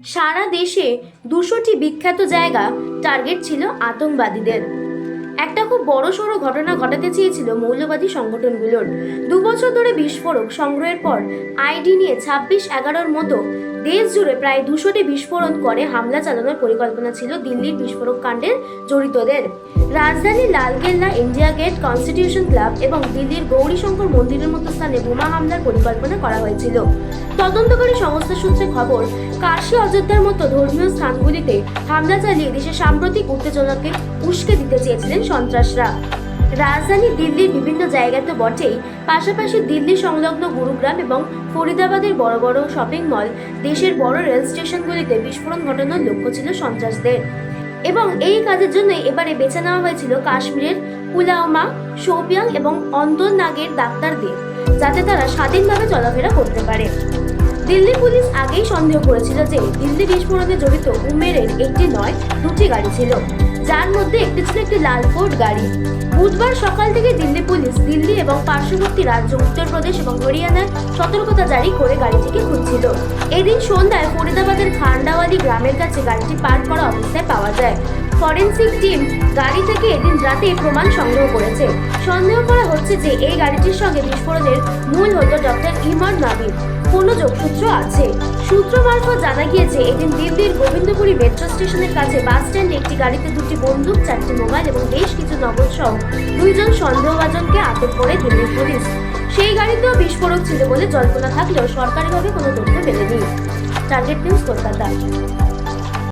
সারা দেশে 200টি বিখ্যাত জায়গা টার্গেট ছিল আতঙ্কবাদীদের। একটা খুব বড়সড় ঘটনা ঘটাতে চেয়েছিল মৌলবাদী সংগঠনগুলোর। 2 বছর ধরে বিস্ফোরক সংগ্রহের পর আইডি নিয়ে 26/11-র মতো দেশ জুড়ে প্রায় 200টি বিস্ফোরণ করে হামলা চালানোর পরিকল্পনা ছিল দিল্লির বিস্ফোরক কাণ্ডের জড়িতদের। রাজধানী Lal Qila, India gate, constitution club এবং দিল্লির গৌরীশঙ্কর মন্দিরের মতো স্থানে বোমা হামলার পরিকল্পনা করা হয়েছিল। তদন্তকারী সংস্থা সূত্রে খবর, কাশী, অযোধ্যার মতো ধর্মীয় স্থানগুলিতে হামলা চালিয়ে দেশের সাম্প্রতিক উত্তেজনাকে উস্কে দিতে চেয়েছিলেন সন্ত্রাসরা। রাজধানী দিল্লির বিভিন্ন জায়গায় তো বটেই, পাশাপাশি দিল্লি সংলগ্ন গুরুগ্রাম এবং ফরিদাবাদের বড় বড় শপিং মল, দেশের বড় রেল স্টেশনগুলিতে বিস্ফোরণ ঘটানোর লক্ষ্য ছিল সন্ত্রাসদের। এবং এই কাজের জন্যই এবারে বেছে নেওয়া হয়েছিল কাশ্মীরের পুলওয়ামা, শোপিয়াং এবং অন্তরনাগের ডাক্তারদের, যাতে তারা স্বাধীনভাবে চলাফেরা করতে পারে। দিল্লি পুলিশ আগেই সন্দেহ করেছিল যে দিল্লি বিস্ফোরণে জড়িত উমেরের একটি নয়, 2টি গাড়ি ছিল, যার মধ্যে একটি ছিল একটি লাল ফোর্ড গাড়ি। বুধবার সকাল থেকে দিল্লি পুলিশ দিল্লি এবং পার্শ্ববর্তী রাজ্য উত্তরপ্রদেশ এবং হরিয়ানায় সতর্কতা জারি করে গাড়িটিকে খুঁজছিল। এদিন সন্ধ্যায় ফরিদাবাদের খান্ডাওয়ালি গ্রামের কাছে গাড়িটি পার্ক করা অবস্থায় পাওয়া যায়। ফরেনসিক টিম গাড়ি থেকে এদিন রাতে প্রমাণ সংগ্রহ করেছে। সন্দেহ করা হচ্ছে যে এই গাড়িটির সঙ্গে বিস্ফোরণের মূল হল ডক্টর ইমর নাবির কোনো যোগসূত্র আছে। সূত্র মারফত জানা গিয়েছে, এদিন দিল্লির গোবিন্দপুরী মেট্রো স্টেশনের কাছে বাস স্ট্যান্ডে একটি গাড়িতে 2টি বন্দুক, 4টি মোবাইল এবং বেশ কিছু নগদ সহ 2 জন সন্দেহভাজনকে আটক করে দিল্লি পুলিশ। সেই গাড়িতেও বিস্ফোরক ছিল বলে জল্পনা থাকলেও সরকারিভাবে কোনো তথ্য মেলেনি। Target news, Kolkata.